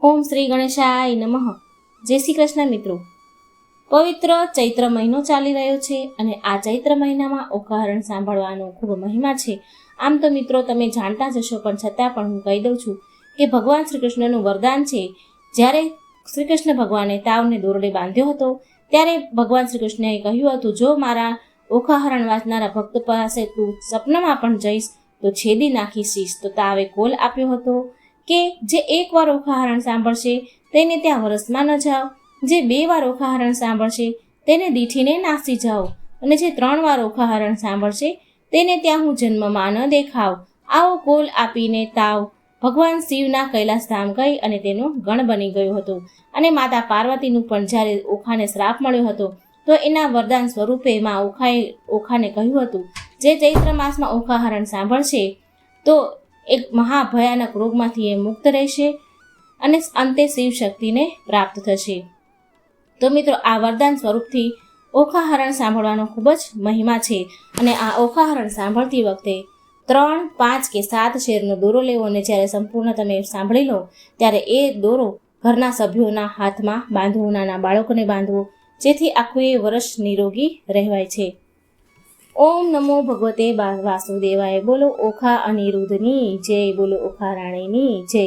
ઓમ શ્રી ગણેશાય નમઃ. જય શ્રી કૃષ્ણ મિત્રો. પવિત્ર ચૈત્ર મહિનો ચાલી રહ્યો છે અને આ ચૈત્ર મહિનામાં ઓખાહરણ સાંભળવાનો ખૂબ મહિમા છે. આમ તો મિત્રો તમે જાણતા જ હશો, પણ છતાં પણ હું કહી દઉં છું કે ભગવાન શ્રી કૃષ્ણનું વરદાન છે. જ્યારે શ્રી કૃષ્ણ ભગવાને તાવને દોરડે બાંધ્યો હતો ત્યારે ભગવાન શ્રી કૃષ્ણએ કહ્યું હતું, જો મારા ઓખાહરણ વાંચનારા ભક્ત પાસે તું સપનામાં પણ જઈશ તો છેદી નાખીશ. તો તાવે કોલ આપ્યો હતો કે જે એકવાર ઓખાહરણ સાંભળશે તેને ત્યાં વરસમાં ન જાઓ, જે 2 વાર ઓખાહરણ સાંભળશે તેને દીઠીને નાસી જાઓ, અને જે 3 વાર ઓખાહરણ સાંભળશે તેને ત્યાં હું જન્મમાં ન દેખાવ. આવો કોલ આપીને તાવ ભગવાન શિવના કૈલાસ ધામ ગઈ અને તેનો ગણ બની ગયો હતો. અને માતા પાર્વતીનું પણ જ્યારે ઓખાને શ્રાપ મળ્યો હતો તો એના વરદાન સ્વરૂપે માં ઓખાને કહ્યું હતું, જે ચૈત્ર માસમાં ઓખાહરણ સાંભળશે તો એક મહાભયાનક રોગમાંથી એ મુક્ત રહેશે અને અંતે શિવ શક્તિને પ્રાપ્ત થશે. તો મિત્રો, આ વરદાન સ્વરૂપથી ઓખાહરણ સાંભળવાનો ખૂબ જ મહિમા છે. અને આ ઓખાહરણ સાંભળતી વખતે 3, 5 કે 7 શેરનો દોરો લેવો, અને જ્યારે સંપૂર્ણ તમે સાંભળી લો ત્યારે એ દોરો ઘરના સભ્યોના હાથમાં બાંધવો, નાના બાળકોને બાંધવો, જેથી આખું એ વર્ષ નિરોગી રહેવાય છે. ઓમ નમો ભગવતે વાસુદેવાય. બોલો ઓખા અનિરુદ્ધની જય, બોલો ઓખા રાણીની જય.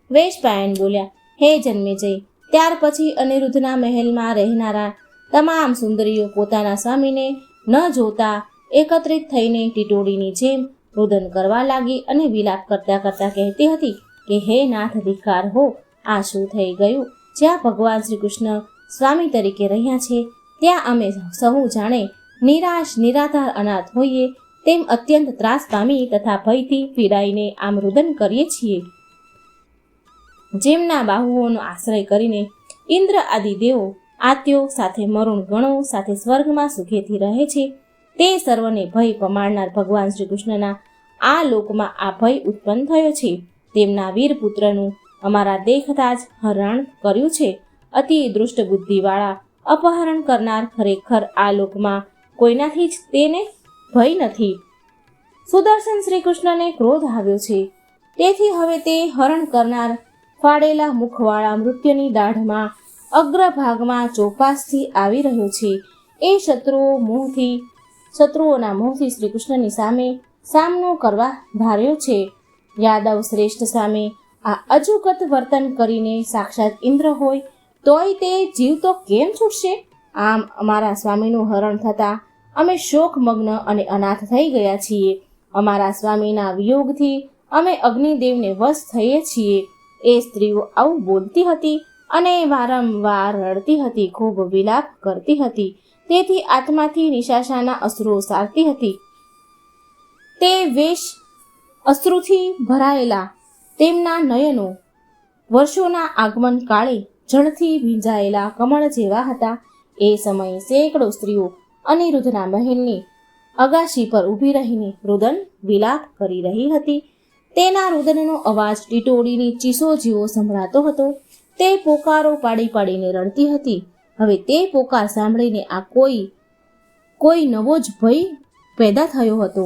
વેશપાયન બોલ્યા, હે જન્મેજય. ત્યાર પછી અનિરુદ્ધના મહેલમાં રહેનારા તમામ સુંદરીઓ પોતાના સ્વામીને ન જોતા એકત્રિત થઈને ટીટોડીની જેમ રુદન કરવા લાગી અને વિલાપ કરતા કરતા કહેતી હતી કે હે નાથ, ધિક્કાર હો, આ શું થઈ ગયું? જ્યાં ભગવાન શ્રી કૃષ્ણ સ્વામી તરીકે રહ્યા છે ત્યાં અમે સહુ જાણે નિરાશ નિરાધાર અનાથ હોઈએ તેમ અત્યંત ત્રાસ પામી તથા ભયથી પીડાઈને આમ રુદન કરીએ છીએ. જેમના બાહુઓનો આશ્રય કરીને ઇન્દ્ર આદિ દેવો આત્યો સાથે મરુણ ગણો સાથે સ્વર્ગમાં સુખેથી રહે છે, તે સર્વને ભય પમાડનાર ભગવાન શ્રી કૃષ્ણના આ લોકમાં આ ભય ઉત્પન્ન થયો છે. તેમના વીર પુત્રનું અમારા દેખતા જ હરણ કર્યું છે. અતિ દુષ્ટ બુદ્ધિવાળા અપહરણ કરનાર ખરેખર આ લોકમાં કોઈનાથી જ તેને ભય નથી. સુદર્શન શ્રી કૃષ્ણને ક્રોધ આવ્યો છે, તેથી હવે તે હરણ કરનાર ફાડેલા મુખવાળા મૃત્યુની દાઢમાં અગ્રભાગમાં ચોપાસથી આવી રહ્યો છે. એ શત્રુઓના મોહથી શ્રી કૃષ્ણની સામે સામનો કરવા ધાર્યો છે. યાદવ શ્રેષ્ઠ સામે આ અજુગત વર્તન કરીને સાક્ષાત ઇન્દ્ર હોય તોય તે જીવતો કેમ છૂટશે? આમ અમારા સ્વામીનું હરણ થતાં અમે શોકમગ્ન અને અનાથ થઈ ગયા છીએ. અમારા સ્વામીના વિયોગથી અમે અગ્નિદેવને વશ થઈએ છીએ. એ સ્ત્રીઓ આવું બોલતી હતી અને વારંવાર રડતી હતી, ખૂબ વિલાપ કરતી હતી. તેથી આત્માથી નિશાશાના અશ્રુઓ સારતી હતી. તે વેશ અશ્રુથી ભરાયેલા તેમના નયનો વર્ષોના આગમન કાળે જળથી ભીંજાયેલા કમળ જેવા હતા. એ સમયે સેંકડો સ્ત્રીઓ અનિરુદ્ધના મહેલની અગાશી પર ઊભી રહીને રુદન વિલાપ કરી રહી હતી. તેના રુદનનો અવાજ ટીટોડીની ચીસો જેવો સંભળાતો હતો. તે પોકારો પાડી પાડીને રડતી હતી. હવે તે પોકાર સાંભળીને આ કોઈ નવો જ ભય પેદા થયો હતો.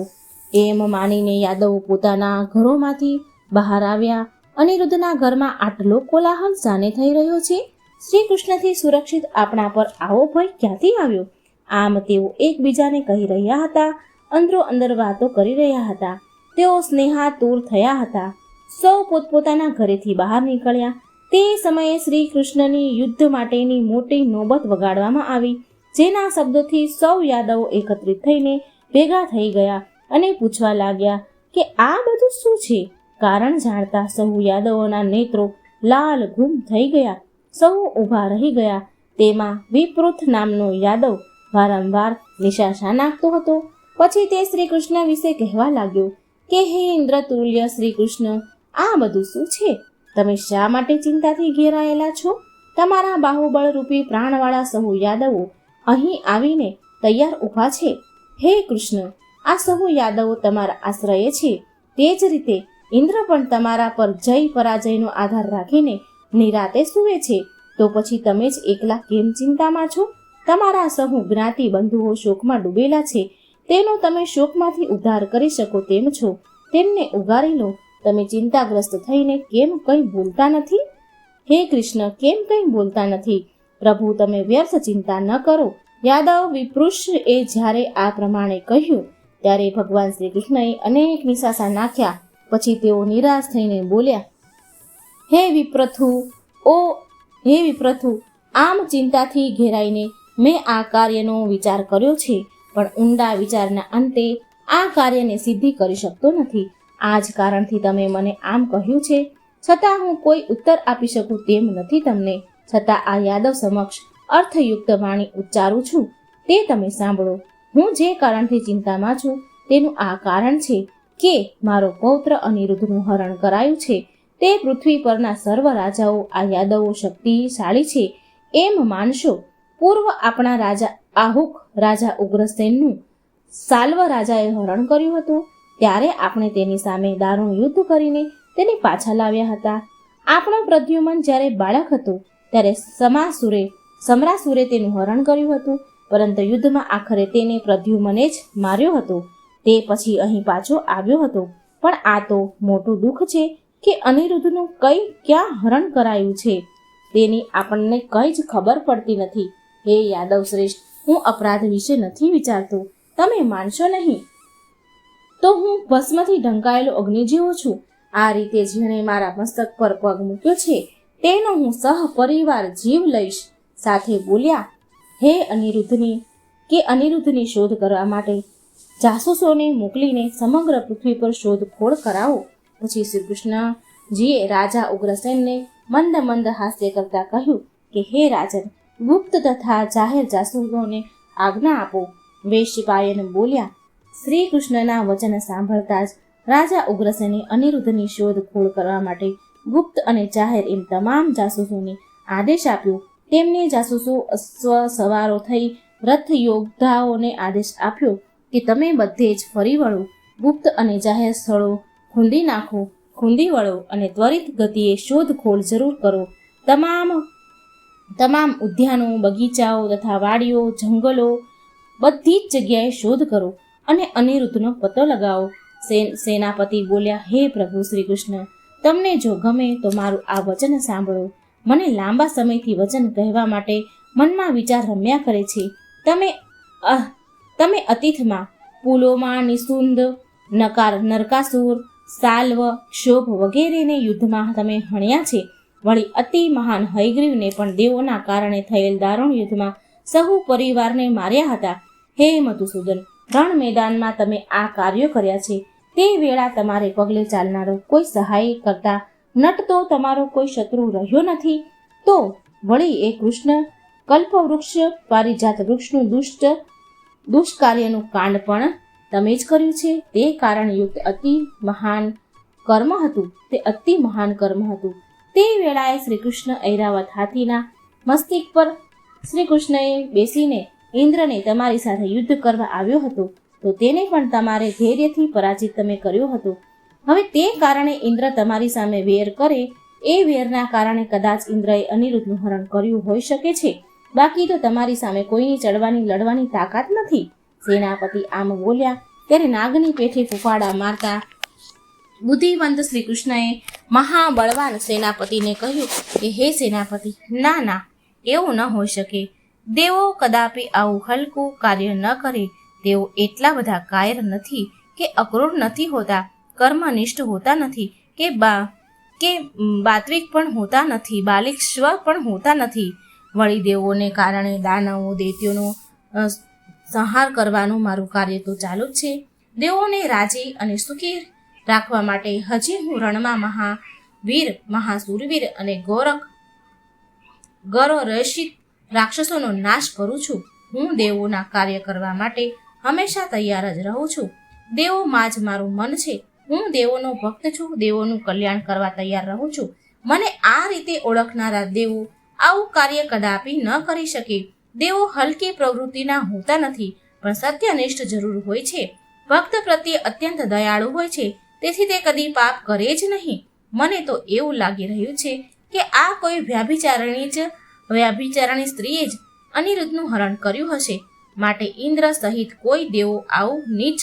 એમ માનીને યાદવો પોતાના ઘરોમાંથી બહાર આવ્યા. અનિરુદ્ધના ઘરમાં આટલો કોલાહલ શાને થઈ રહ્યો છે? શ્રી કૃષ્ણથી સુરક્ષિત આપણા પર આવો ભય ક્યાંથી આવ્યો? આમ તેઓ એકબીજાને કહી રહ્યા હતા, અંદરો અંદર વાતો કરી રહ્યા હતા. તેઓ સ્નેહાતુર થયા હતા. સૌ પોતપોતાના ઘરેથી બહાર નીકળ્યા. તે સમયે શ્રી કૃષ્ણની યુદ્ધ માટેની મોટી નોબત વગાડવામાં આવી, જેના શબ્દોથી સૌ યાદવો એકત્રિત થઈને ભેગા થઈ ગયા અને પૂછવા લાગ્યા કે આ બધું શું છે? કારણ જાણતા સહુ યાદવોના નેત્રો લાલ ગુમ થઈ ગયા. સહુ ઊભા રહી ગયા. તેમાં વિપૃથ નામનો યાદવ વારંવાર નિશાશા નાખતો હતો. પછી તે શ્રી કૃષ્ણ વિશે કહેવા લાગ્યો કે હે ઇન્દ્રતુલ્ય શ્રી કૃષ્ણ, આ બધું શું છે? તમે શા માટે ચિંતાથી ઘેરાયેલા છો? તમારા બાહુબળ રૂપી પ્રાણવાળા સહુ યાદવો અહીં આવીને તૈયાર ઊભા છે. હે કૃષ્ણ, આ સહુ યાદવો તમારા આશ્રય છે. તે જ રીતે ઇન્દ્ર પણ તમારા પર જય પરાજયનો આધાર રાખીને નિરાતે સૂવે છે. તો પછી તમે જ એકલા કેમ ચિંતામાં છો? તમારા સહુ જ્ઞાતિ બંધુઓ શોકમાં ડૂબેલા છે. તેનો તમે શોકમાંથી ઉદ્ધાર કરી શકો તેમ છો. તેમને ઉગારી લો. તમે ચિંતાગ્રસ્ત થઈને કેમ કંઈ બોલતા નથી? હે કૃષ્ણ, કેમ કંઈ બોલતા નથી? પ્રભુ, તમે વ્યર્થ ચિંતા ન કરો. યાદવ વિપૃષ્ઠએ જ્યારે આ પ્રમાણે કહ્યું ત્યારે ભગવાન શ્રી કૃષ્ણએ અનેક નિશાસા નાખ્યા. પછી તેઓ નિરાશ થઈને બોલ્યા, હે વિપ્રથુ, આમ ચિંતાથી ઘેરાઈને મેં આ કાર્યનો વિચાર કર્યો છે, પણ ઊંડા વિચારના અંતે આ કાર્યને સિદ્ધિ કરી શકતો નથી. આ જ કારણથી તમે મને આમ કહ્યું છે, છતાં હું કોઈ ઉત્તર આપી શકું તેમ નથી તમને. છતાં આ યાદવ સમક્ષ અર્થયુક્ત વાણી ઉચ્ચારું છું, તે તમે સાંભળો. હું જે કારણથી ચિંતામાં છું તેનું આ કારણ છે કે મારો પૌત્ર અનિરુદ્ધનું હરણ કરાયું છે. તે પૃથ્વી પરના સર્વ રાજાઓ આ યાદવો શક્તિશાળી છે એમ માનશો. પૂર્વ આપણા રાજા આહુક રાજા ઉગ્રસેનનું સાલ્વ રાજાએ હરણ કર્યું હતું, ત્યારે આપણે તેની સામે દારૂણ યુદ્ધ કરીને તેને પાછા લાવ્યા હતા. આપણો પ્રદ્યુમન જ્યારે બાળક હતો ત્યારે સમરાસુરે તેનું હરણ કર્યું હતું, પરંતુ યુદ્ધમાં આખરે તેને પ્રદ્યુમને જ માર્યો હતો. તે પછી અહીં પાછો આવ્યો હતો. પણ આ તો મોટું દુઃખ છે કે અનિરુદ્ધનું ક્યાં હરણ કરાયું છે તેની આપણને કંઈ જ ખબર પડતી નથી. હે યાદવ શ્રેષ્ઠ, હું અપરાધ વિશે નથી વિચારતો. તમે માનશો નહીં તો હું ભસ્મથી ઢંકાયેલો અગ્નિ જેવો છું. આ રીતે જેણે મારા મસ્તક પર પગ મૂક્યો છે તેનો હું સહપરિવાર જીવ લઈશ. સાથે બોલ્યા, હે અનિરુદ્ધની શોધ કરવા માટે જાસૂસોને મોકલીને સમગ્ર પૃથ્વી પર શોધખોળ કરાવો. પછી શ્રી કૃષ્ણજીએ રાજા ઉગ્રસેનને મંદ મંદ હાસ્ય કરતા કહ્યું કે હે રાજન, ગુપ્ત તથા જાહેર જાસૂસોને આજ્ઞા આપો. વૈશંપાયન બોલ્યા. શ્રી કૃષ્ણના વચન સાંભળતા જ રાજા ઉગ્રસેને અનિરુદ્ધની શોધખોળ કરવા માટે ગુપ્ત અને જાહેર એમ તમામ જાસૂસોને આદેશ આપ્યો. તેમને જાસૂસો અશ્વ સવારો થઈ રથ યોદ્ધાઓને આદેશ આપ્યો કે તમે બધે જ ફરી વળો, ગુપ્ત અને જાહેર સ્થળો ખૂંદી વળો અને ત્વરિત ગતિએ શોધખોળ જરૂર કરો. તમામ ઉદ્યાનો, બગીચાઓ તથા વાડીઓ, જંગલો, બધી જ જગ્યાએ શોધ કરો અને અનિરુદ્ધનો પતો લગાવો. સેનાપતિ બોલ્યા, હે પ્રભુ શ્રી કૃષ્ણ, તમને જો ગમે તો મારું આ વચન સાંભળો. મને લાંબા સમયથી વચન કહેવા માટે મનમાં વિચાર રમ્યા કરે છે. તમે અતીતમાં પુલોમા, નિષુંદ, નરકાસુર, સાલ્વ, ક્ષોભ વગેરેને યુદ્ધમાં તમે હણ્યા છે. વળી અતિ મહાન હયગ્રીવને પણ દેવોના કારણે થયેલ દારૂણ યુદ્ધમાં સહુ પરિવારને માર્યા હતા. હે મધુસૂદન, રણ મેદાનમાં તમે આ કાર્યો કર્યા છે. તે વેળા તમારે પગલે ચાલનારો કોઈ સહાય કરતા નટતો તમારો કોઈ શત્રુ રહ્યો નથી. તો વળી એ કૃષ્ણ કલ્પવૃક્ષ પારિજાત વૃક્ષનું દુષ્કાર્યનું કાંડ પણ તમે જ કર્યું છે. તે કારણયુક્ત અતિ મહાન કર્મ હતું. તે વેળાએ શ્રી કૃષ્ણ ઐરાવત હાથીના મસ્તિષ્ક પર શ્રી કૃષ્ણએ બેસીને ઇન્દ્રને તમારી સાથે યુદ્ધ કરવા આવ્યો હતો, તો તેને પણ તમારે ધૈર્યથી પરાજિત તમે કર્યો હતો. હવે તે કારણે ઇન્દ્ર તમારી સામે વેર કરે, એ વેરના કારણે કદાચ ઇન્દ્રએ અનિરુદ્ધનું હરણ કર્યું હોઈ શકે છે. બાકી તો તમારી સામે કોઈની લડવાની તાકાત નથી. સેનાપતિ આમ બોલ્યા ત્યારે નાગની પેઠે ફૂફાડા મારતા બુદ્ધિવંત શ્રી કૃષ્ણએ મહાબળવાન સેનાપતિને કહ્યું કે હે સેનાપતિ, ના, એવું ન હોઈ શકે. દેવો કદાપી આવું હલકું કાર્ય ન કરે. તેઓ એટલા બધા કાયર નથી કે અક્રૂર નથી હોતા, કર્મનિષ્ઠ હોતા નથી કે બાત્વિક પણ હોતા નથી, બાલિશ્વ પણ હોતા નથી. વળી દેવોને કારણે દાનવો દૈત્યોનો સંહાર કરવાનું મારું કાર્ય તો ચાલુ જ છે. દેવોને રાજી અને સુખી રાખવા માટે હજી હું રણમાં મહાસૂરવીર અને ગૌરવરસિત રાક્ષસોનો નાશ કરું છું. હું દેવોના કાર્ય કરવા માટે હંમેશા તૈયાર જ રહું છું. દેવોમાં જ મારું મન છે. હું દેવોનો ભક્ત છું. દેવોનું કલ્યાણ કરવા તૈયાર રહું છું. મને આ રીતે ઓળખનારા દેવો આવું કાર્ય કદાપી ન કરી શકે. દેવો હલકી પ્રવૃત્તિના હોતા નથી, પણ સત્યનિષ્ઠ જરૂર હોય છે. ભક્ત પ્રત્યે અત્યંત દયાળુ હોય છે, તેથી તે કદી પાપ કરે જ નહીં. મને તો એવું લાગી રહ્યું છે કે આ કોઈ વ્યભિચારણી સ્ત્રીએ જ અનિરુદ્ધનું હરણ કર્યું હશે. માટે ઇન્દ્ર સહિત કોઈ દેવો આવું નીચ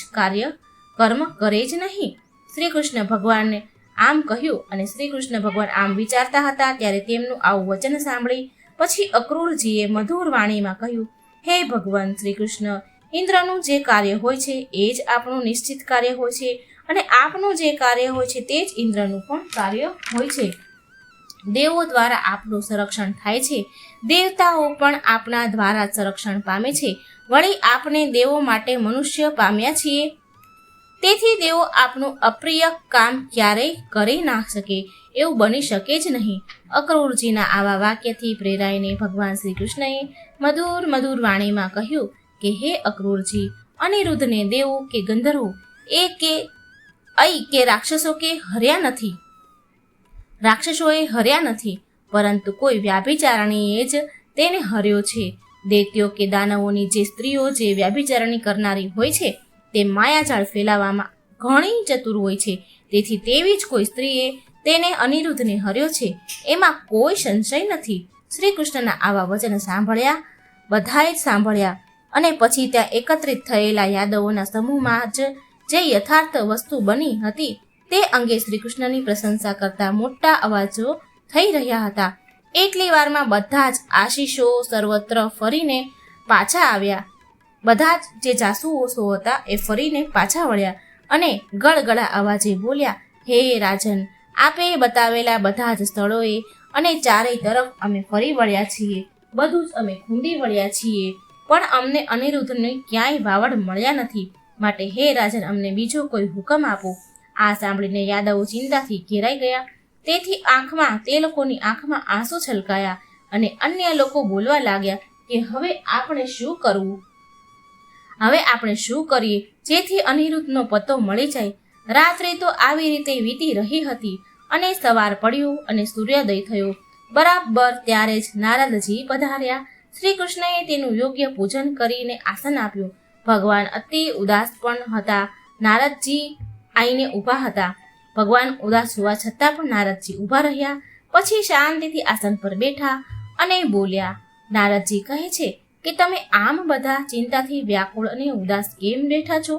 કર્મ કરે જ નહીં. શ્રી કૃષ્ણ ભગવાનને આમ કહ્યું. અને શ્રી કૃષ્ણ ભગવાન આમ વિચારતા હતા ત્યારે તેમનું આવું વચન સાંભળી પછી અક્રૂરજીએ મધુર વાણીમાં કહ્યું, હે ભગવાન શ્રી કૃષ્ણ, ઇન્દ્રનું જે કાર્ય હોય છે એ જ આપણું નિશ્ચિત કાર્ય હોય છે, અને આપનું જે કાર્ય હોય છે તે જ ઇન્દ્રનું પણ કાર્ય હોય છે. દેવો દ્વારા આપનું સંરક્ષણ થાય છે, દેવતાઓ પણ આપના દ્વારા સંરક્ષણ પામે છે. વળી આપને દેવો માટે મનુષ્ય પામ્યા છીએ, તેથી દેવો આપનું અપ્રિય કામ ક્યારેય કરી ના શકે એવું બની શકે જ નહીં. અક્રૂરજીના આવા વાક્યથી પ્રેરાઈને ભગવાન શ્રી કૃષ્ણએ મધુર વાણીમાં કહ્યું કે હે અક્રૂરજી, અનિરુદ્ધને દેવો કે ગંધર્વો કે રાક્ષસોએ હર્યા નથી, પરંતુ કોઈ વ્યાભિચારણીએ જ તેને હર્યો છે. દૈત્યો કે દાનવોની જે સ્ત્રીઓ જે વ્યાભિચારણી કરનારી હોય છે તે માયાજાળ ફેલાવવામાં ઘણી ચતુર હોય છે, તેથી તેવી જ કોઈ સ્ત્રીએ તેને અનિરુદ્ધને હર્યો છે, એમાં કોઈ સંશય નથી. શ્રી કૃષ્ણના આવા વચન બધાએ જ સાંભળ્યા અને પછી ત્યાં એકત્રિત થયેલા યાદવોના સમૂહમાં જે યથાર્થ વસ્તુ બની હતી તે અંગે શ્રી કૃષ્ણની પ્રશંસા કરતા મોટા અવાજો થઈ રહ્યા હતા. એટલી વારમાં બધા જ આશીષો સર્વત્ર ફરીને પાછા આવ્યા. બધા જ જે જાસૂસો હતા એ ફરીને પાછા વળ્યા અને ગળગળા અવાજે બોલ્યા, હે રાજન, આપે બતાવેલા બધા જ સ્થળોએ અને ચારેય તરફ અમે ફરી વળ્યા છીએ, બધું જ અમે ખૂંદી વળ્યા છીએ, પણ અમને અનિરુદ્ધની ક્યાંય વાવડ મળ્યા નથી. માટે હે રાજન, અમને બીજો કોઈ હુકમ આપો. આ સાંભળીને યાદવો ચિંતાથી ઘેરાઈ ગયા, તેથી તે લોકોની આંખમાં આંસુ છલકાયા અને અન્ય લોકો બોલવા લાગ્યા કે હવે આપણે શું કરીએ જેથી અનિરુદ્ધનો પત્તો મળી જાય. રાત્રે તો આવી રીતે વીતી રહી હતી અને સવાર પડ્યું અને સૂર્યોદય થયો. બરાબર ત્યારે જ નારદજી પધાર્યા. શ્રી કૃષ્ણએ તેનું યોગ્ય પૂજન કરીને આસન આપ્યું. ભગવાન અતિ ઉદાસ પણ હતા. નારદજી આઈને ઊભા હતા. ભગવાન ઉદાસ હોવા છતાં પણ નારદજી ઊભા રહ્યા. પછી શાંતિથી આસન પર બેઠા અને બોલ્યા. નારદજી કહે છે કે તમે આમ બધા ચિંતાથી વ્યાકુળ અને ઉદાસ કેમ બેઠા છો?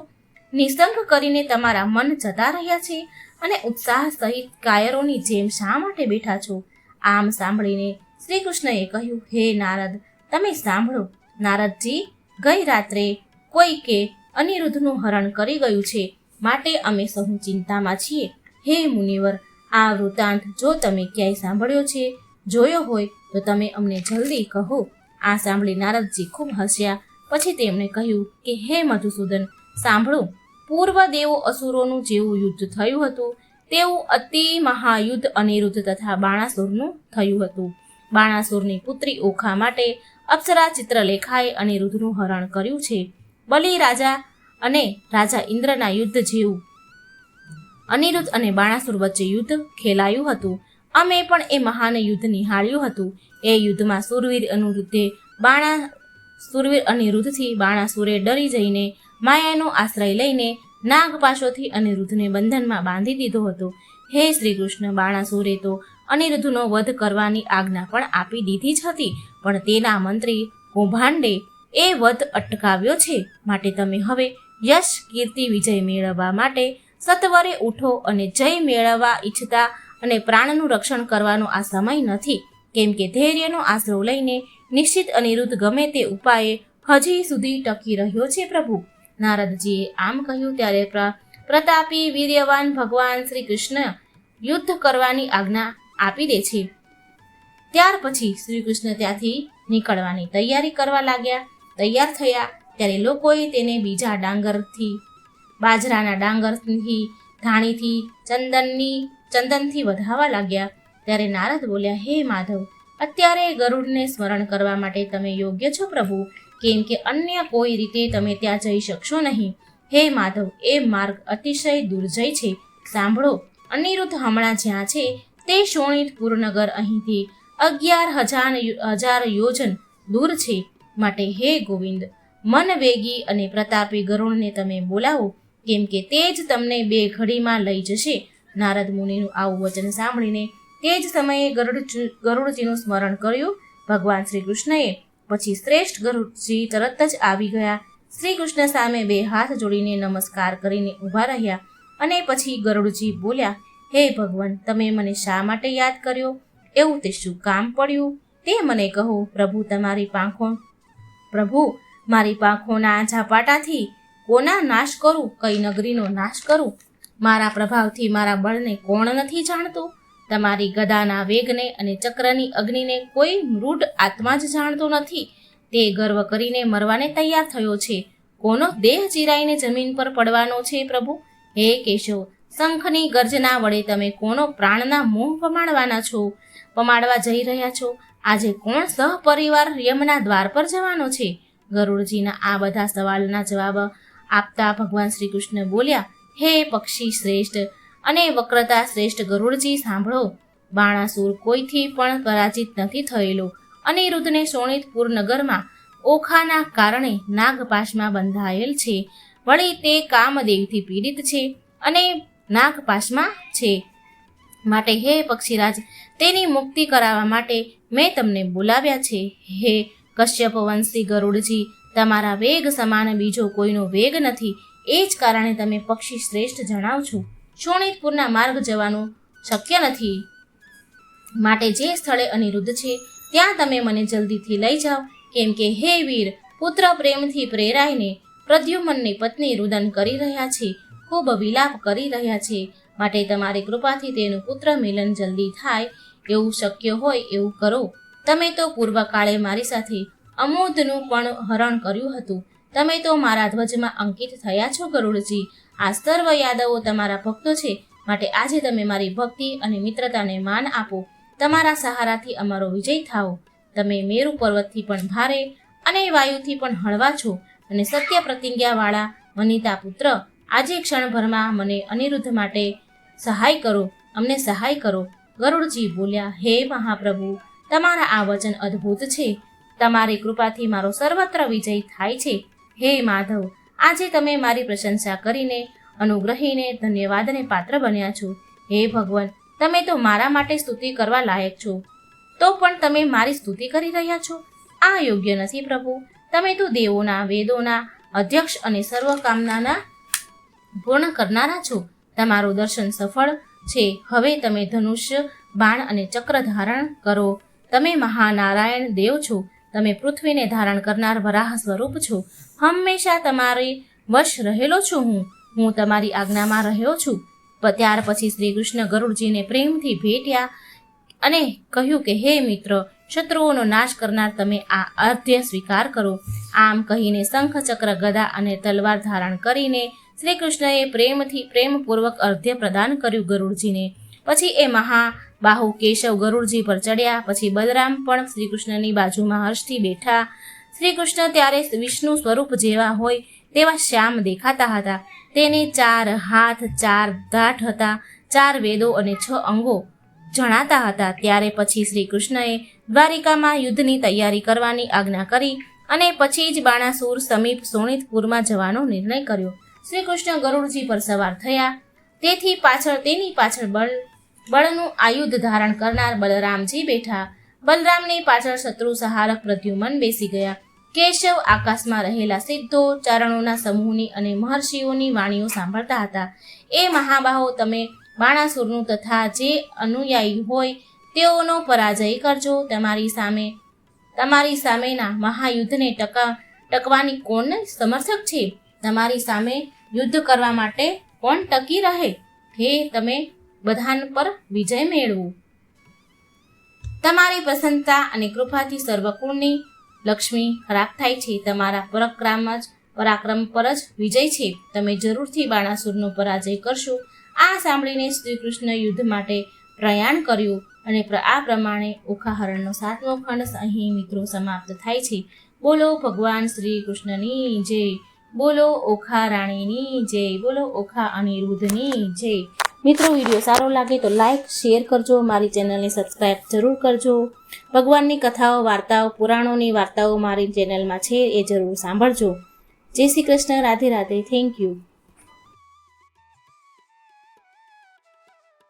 નિસંગ કરીને તમારા મન જતા રહ્યા છે અને ઉત્સાહ સહિત કાયરોની જેમ શા માટે બેઠા છો? આમ સાંભળીને શ્રી કૃષ્ણએ કહ્યું, હે નારદ, તમે સાંભળો. નારદજી, ગઈ રાત્રે કોઈકે અનિરુદ્ધનું હરણ કરી ગયું છે, માટે અમે સહુ ચિંતામાં છીએ. હે મુનિવર, આ વૃત્તાંત જો તમે ક્યાંય સાંભળ્યો છે, જોયો હોય તો તમે અમને જલ્દી કહો. આ સાંભળી નારદજી ખૂબ હસ્યા. પછી તેમણે કહ્યું કે હે મધુસૂદન, સાંભળો. પૂર્વ દેવો અસુરોનું જેવું યુદ્ધ થયું હતું તેવું અતિ મહાયુદ્ધ અનિરુદ્ધ તથા બાણાસુરનું થયું હતું. બાણાસુરની પુત્રી ઓખા માટે અપ્સરા ચિત્રલેખાએ અનિરુદ્ધનું હરણ કર્યું છે. બલિ રાજા અને રાજા ઇન્દ્રના યુદ્ધ જેવું અનિરુદ્ધ અને બાણાસુર વચ્ચે યુદ્ધ ખેલાયું હતું. અમે પણ એ મહાન યુદ્ધ નિહાળ્યું હતું. એ યુદ્ધમાં સુરવીર અનિરુદ્ધથી બાણાસુરે ડરી જઈને માયાનો આશ્રય લઈને નાગપાશોથી અનિરુદ્ધને બંધનમાં બાંધી દીધો હતો. હે શ્રી કૃષ્ણ, બાણાસુરે તો અનિરુદ્ધનો વધ કરવાની આજ્ઞા પણ આપી દીધી જ હતી, પણ તેના મંત્રી કૌભાંડે એ વધ અટકાવ્યો છે. માટે તમે હવે યશ, કીર્તિ, વિજય મેળવવા માટે સત્વરે ઉઠો અને જય મેળવવા ઈચ્છતા અને પ્રાણનું રક્ષણ કરવાનો આ સમય નથી, કેમ કે ધૈર્યનો આશરો લઈને નિશ્ચિત અનિરુદ્ધ ગમે તે ઉપાયે હજી સુધી ટકી રહ્યો છે. પ્રભુ, નારદજીએ આમ કહ્યું ત્યારે પ્રતાપી વીર્યવાન ભગવાન શ્રી કૃષ્ણ યુદ્ધ કરવાની આજ્ઞા આપી દે છે. ત્યાર પછી શ્રી કૃષ્ણ ત્યાંથી નીકળવાની તૈયારી કરવા લાગ્યા. તૈયાર થયા ત્યારે લોકોએ તેને બીજા ડાંગરથી, બાજરાના ડાંગરથી, ધાણીથી, ચંદનથી વધાવવા લાગ્યા. ત્યારે નારદ બોલ્યા, હે માધવ, અત્યારે ગરુડને સ્મરણ કરવા માટે તમે યોગ્ય છો પ્રભુ, કેમ કે અન્ય કોઈ રીતે તમે ત્યાં જઈ શકશો નહીં. હે માધવ, એ માર્ગ અતિશય દુર્જય છે. સાંભળો, અનિરુદ્ધ હમણાં જ્યાં છે તે શોણિતપુર નગર અહીંથી 11,000 યોજન દૂર છે. માટે હે ગોવિંદ, મનવેગી અને પ્રતાપી ગરુડને તમે બોલાવો, કેમ કે તે જ તમને 2 ઘડીમાં લઈ જશે. નારદ મુનિનું આવું વચન સાંભળીને તે જ સમયે ગરુડજીનું સ્મરણ કર્યું ભગવાન શ્રી કૃષ્ણએ. પછી શ્રેષ્ઠ ગરુડજી તરત જ આવી ગયા. શ્રી કૃષ્ણ સામે 2 હાથ જોડીને નમસ્કાર કરીને ઊભા રહ્યા અને પછી ગરુડજી બોલ્યા, હે ભગવાન, તમે મને શા માટે યાદ કર્યો? એવું તે શું કામ પડ્યું તે મને કહો. પ્રભુ, મારી પાંખોના ઝાપાટાથી કોના નાશ કરું? કઈ નગરીનો નાશ કરું? મારા પ્રભાવથી મારા બળને કોણ નથી જાણતું? તમારી ગદાના વેગને અને ચક્રની અગ્નિને કોઈ મૃડ આત્મા જ જાણતો નથી. તે ગર્વ કરીને મરવાને તૈયાર થયો છે. કોનો દેહ ચીરાઈને જમીન પર પડવાનો છે? પ્રભુ, હે કેશવ, શંખની ગર્જના વડે તમે કોનો પ્રાણના મોહ પમાડવા જઈ રહ્યા છો? આજે કોણ સહપરિવાર યમના દ્વાર પર જવાનો છે? ગરુડજીના આ બધા સવાલના જવાબ આપતા ભગવાન શ્રી કૃષ્ણ બોલ્યા, હે પક્ષી શ્રેષ્ઠ અને વક્રતા શ્રેષ્ઠ ગરુડજી, સાંભળો. બાણાસુર કોઈથી પણ પરાજિત નથી થયેલો. અનિરુદ્ધને શોણિતપુર નગરમાં ઓખાના કારણે નાગપાશમાં બંધાયેલ છે. વળી તે કામદેવથી પીડિત છે અને નાગપાશમાં છે. માટે હે પક્ષીરાજ, તેની મુક્તિ કરાવવા માટે મેં તમને બોલાવ્યા છે. હે કશ્યપ વંશી ગરુડજી, તમારા વેગ સમાન બીજો કોઈનો વેગ નથી. એ જ કારણે તમે પક્ષી શ્રેષ્ઠ જણાવ છો. શોણિતપુરના માર્ગ જવાનું શક્ય નથી. માટે જે સ્થળે અનિરુદ્ધ છે ત્યાં તમે મને જલ્દીથી લઈ જાઓ. કેમ કે હે વીર, પુત્ર પ્રેમથી પ્રેરાઈને પ્રદ્યુમનની પત્ની રુદન કરી રહ્યા છે, ખૂબ વિલાપ કરી રહ્યા છે. માટે તમારી કૃપાથી તેનું પુત્ર મિલન જલ્દી થાય એવું શક્ય હોય એવું કરો. તમે તો પૂર્વકાળે મારી સાથે અમોદનું પણ હરણ કર્યું હતું. તમે તો મારા ધ્વજમાં અંકિત થયા છો ગરુડજી. આ સર્વ યાદવો તમારા ભક્તો છે. માટે આજે તમે મારી ભક્તિ અને મિત્રતાને માન આપો. તમારા સહારાથી અમારો વિજય થાઓ. તમે મેરુ પર્વતથી પણ ભારે અને વાયુથી પણ હળવા છો અને સત્ય પ્રતિજ્ઞાવાળા વનિતા પુત્ર, આજે ક્ષણભરમાં મને અનિરુદ્ધ માટે સહાય કરો, અમને સહાય કરો. ગરુડજી બોલ્યા, હે મહાપ્રભુ, તમારા આ વચન અદ્ભુત છે. તમારી કૃપાથી મારો સર્વત્ર વિજય થાય છે. હે માધવ, આજે તમે મારી પ્રશંસા કરીને અનુગ્રહીને ધન્યવાદને પાત્ર બન્યા છો. હે ભગવાન, તમે તો મારા માટે સ્તુતિ કરવા લાયક છો, તો પણ તમે મારી સ્તુતિ કરી રહ્યા છો. આ યોગ્ય નથી પ્રભુ. તમે તો દેવોના વેદોના અધ્યક્ષ અને સર્વ કામનાના પૂર્ણ કરનારા છો. તમારું દર્શન સફળ છે. હવે તમે ધનુષ્ય, બાણ અને ચક્ર ધારણ કરો. તમે મહાનારાયણ દેવ છો. તમે પૃથ્વીને ધારણ કરનાર વરાહ સ્વરૂપ છો. હંમેશા તમારી વશ રહેલો છું. હું તમારી આજ્ઞામાં રહ્યો છું. ત્યાર પછી શ્રી કૃષ્ણ ગરુડજીને પ્રેમથી ભેટ્યા અને કહ્યું કે હે મિત્ર, શત્રુઓનો નાશ કરનાર, તમે આ અર્ધ્ય સ્વીકાર કરો. આમ કહીને શંખ, ચક્ર, ગદા અને તલવાર ધારણ કરીને શ્રી કૃષ્ણએ પ્રેમપૂર્વક અર્ધ્ય પ્રદાન કર્યું ગરુડજીને. પછી એ મહાબાહુ કેશવ ગરુડજી પર ચડ્યા. પછી બલરામ પણ શ્રી કૃષ્ણની બાજુમાં હર્ષથી બેઠા. શ્રી કૃષ્ણ ત્યારે વિષ્ણુ સ્વરૂપ જેવા હોય તેવા શ્યામ દેખાતા હતા. તેને 4 હાથ, 4 દાઢ હતા, 4 વેદો અને 6 અંગો જણાતા હતા. ત્યારે પછી શ્રી કૃષ્ણએ દ્વારિકામાં યુદ્ધની તૈયારી કરવાની આજ્ઞા કરી અને પછી જ બાણાસુર સમીપ શોણિતપુરમાં જવાનો નિર્ણય કર્યો. શ્રી કૃષ્ણ ગરુડજી પર સવાર થયા. તેની પાછળ બળનું આયુધ ધારણ કરનાર બલરામજી બેઠા. બલરામની પાછળ શત્રુ સહારક પ્રદ્યુમન બેસી ગયા. કેશવ આકાશમાં રહેલા સિદ્ધો, ચારણોના સમૂહની અને મહર્ષિઓની વાણીઓ સાંભળતા હતા. એ મહાબાહો, તમે બાણાસુરનું તથા જે અનુયાયી હોય તેઓનો પરાજય કરજો. તમારી સામેના મહાયુદ્ધને ટકવાની કોણ સમર્થક છે? તમારી સામે યુદ્ધ કરવા માટે કોણ ટકી રહે? હે તમે બધાન પર વિજય મેળવો. તમારી પ્રસન્નતા અને કૃપાથી સર્વકુળની લક્ષ્મી ખરાબ થાય છે. તમારા પરાક્રમ પર જ વિજય છે. તમે જરૂરથી બાણાસુરનો પરાજય કરશો. આ સાંભળીને શ્રી કૃષ્ણ યુદ્ધ માટે પ્રયાણ કર્યું અને આ પ્રમાણે ઓખાહરણનો 7મો ખંડ અહીં મિત્રો સમાપ્ત થાય છે. બોલો ભગવાન શ્રી કૃષ્ણની જય. બોલો ઓખા રાણીની જય. બોલો ઓખા અનિરુદ્ધની જય. મિત્રો, વિડીયો સારો લાગે તો લાઈક, શેર કરજો. મારી ચેનલને સબસ્ક્રાઈબ જરૂર કરજો. ભગવાનની કથાઓ, વાર્તાઓ, પુરાણોની વાર્તાઓ મારી ચેનલમાં છે, એ જરૂર સાંભળજો. જય શ્રી કૃષ્ણ. રાધે રાધે. Thank you.